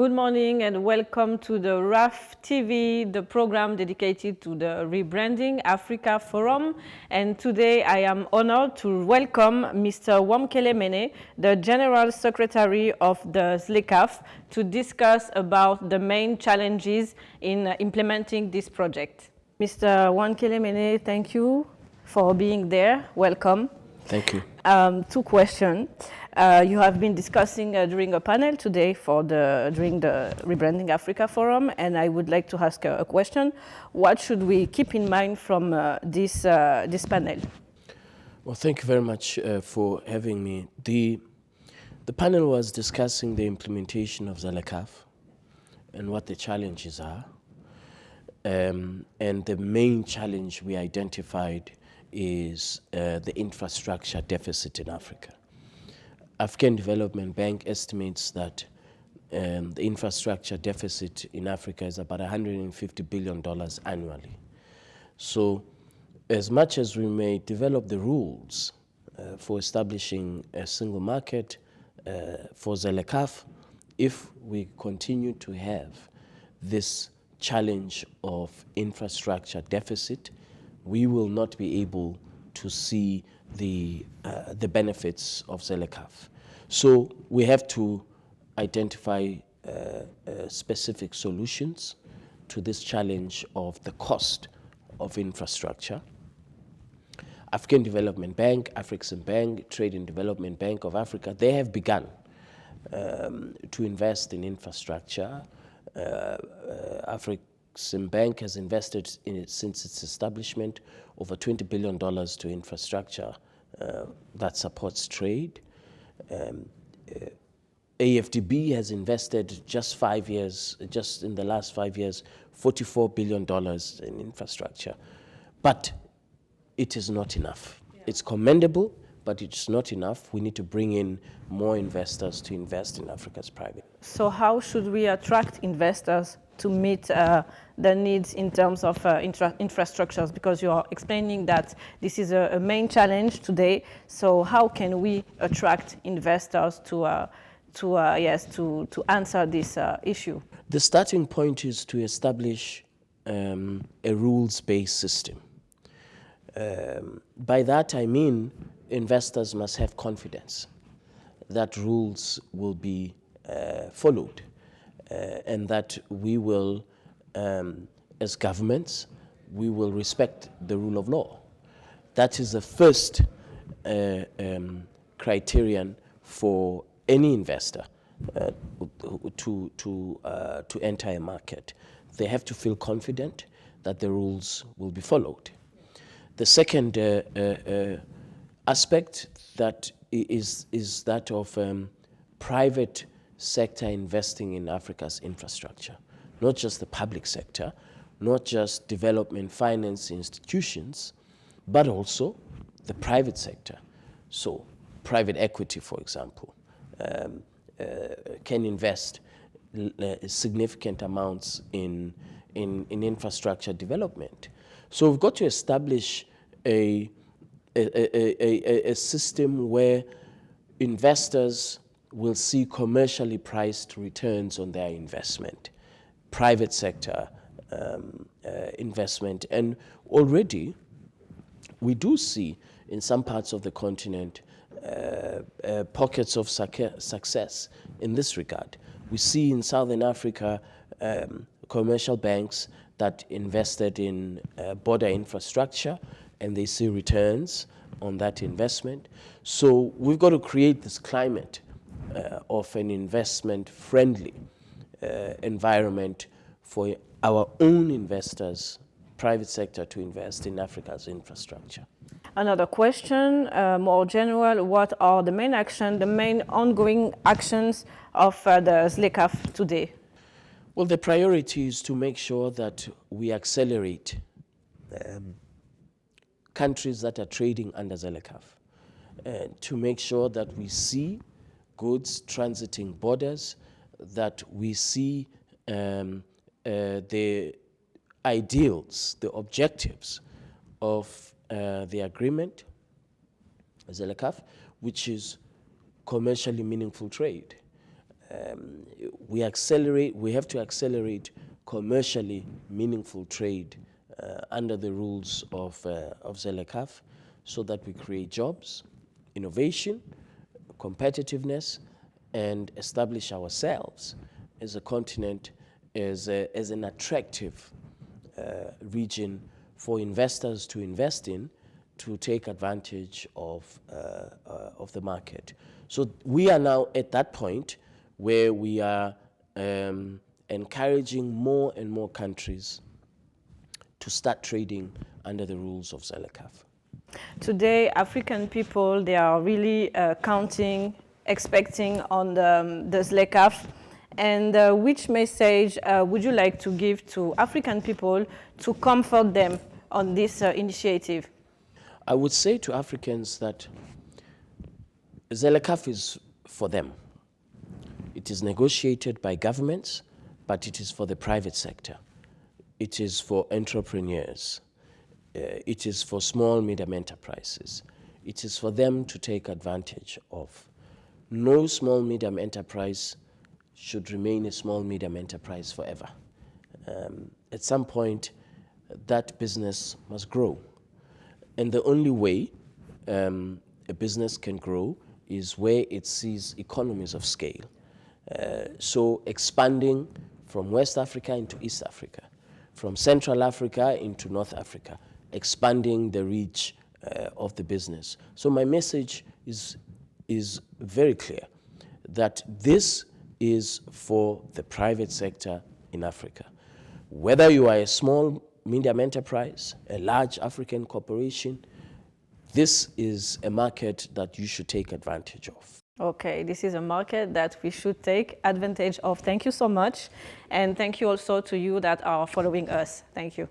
Good morning and welcome to the RAFTV, the program dedicated to the Rebranding Africa Forum. And today I am honored to welcome Mr. Wankele Mene, the General Secretary of the ZLECAf, to discuss about the main challenges in implementing this project. Mr. Wankele Mene, thank you for being there. Welcome. Thank you. Two questions. You have been discussing during a panel today during the Rebranding Africa Forum, and I would like to ask a question. What should we keep in mind from this panel? Well, thank you very much for having me. The panel was discussing the implementation of ZLECAf and what the challenges are. And the main challenge we identified is the infrastructure deficit in Africa. African Development Bank estimates that the infrastructure deficit in Africa is about $150 billion annually. So as much as we may develop the rules for establishing a single market for ZLECAf, if we continue to have this challenge of infrastructure deficit, we will not be able to see the benefits of ZLECAf. So we have to identify specific solutions to this challenge of the cost of infrastructure. African Development Bank, AfrICS-Bank, Trade and Development Bank of Africa, they have begun to invest in infrastructure. AfrICS-Bank has invested in it since its establishment over $20 billion to infrastructure that supports trade. AfTV has invested just in the last 5 years, $44 billion in infrastructure. But it is not enough. Yeah. It's commendable, but it's not enough. We need to bring in more investors to invest in Africa's private. So how should we attract investors to meet the needs in terms of infrastructures? Because you are explaining that this is a main challenge today. So how can we attract investors to answer this issue? The starting point is to establish a rules-based system. By that I mean investors must have confidence that rules will be followed. And that we will, as governments, we will respect the rule of law. That is the first criterion for any investor to enter a market. They have to feel confident that the rules will be followed. The second aspect that is that of private sector investing in Africa's infrastructure, not just the public sector, not just development finance institutions, but also the private sector. So private equity, for example, can invest significant amounts in infrastructure development. So we've got to establish a system where investors will see commercially priced returns on their investment, private sector investment. And already we do see in some parts of the continent pockets of success in this regard. We see in Southern Africa commercial banks that invested in border infrastructure, and they see returns on that investment. So we've got to create this climate of an investment-friendly environment for our own investors, private sector, to invest in Africa's infrastructure. Another question, more general, what are the main ongoing actions of the ZLECAf today? Well, the priority is to make sure that we accelerate countries that are trading under ZLECAf, to make sure that we see goods transiting borders, that we see the ideals, the objectives of the agreement, ZLECAf, which is commercially meaningful trade. we have to accelerate commercially meaningful trade under the rules of ZLECAf, so that we create jobs, innovation, competitiveness, and establish ourselves as a continent as an attractive region for investors to invest in, to take advantage of the market. So we are now at that point where we are encouraging more and more countries to start trading under the rules of ZLECAf. Today, African people, they are really counting, expecting on the ZLECAf. And which message would you like to give to African people to comfort them on this initiative? I would say to Africans that ZLECAf is for them. It is negotiated by governments, but it is for the private sector. It is for entrepreneurs. It is for small, medium enterprises. It is for them to take advantage of. No small, medium enterprise should remain a small, medium enterprise forever. At some point, that business must grow. And the only way a business can grow is where it sees economies of scale. So expanding from West Africa into East Africa, from Central Africa into North Africa, expanding the reach of the business. So my message is very clear, that this is for the private sector in Africa. Whether you are a small, medium enterprise, a large African corporation, this is a market that you should take advantage of. Okay, this is a market that we should take advantage of. Thank you so much. And thank you also to you that are following us. Thank you.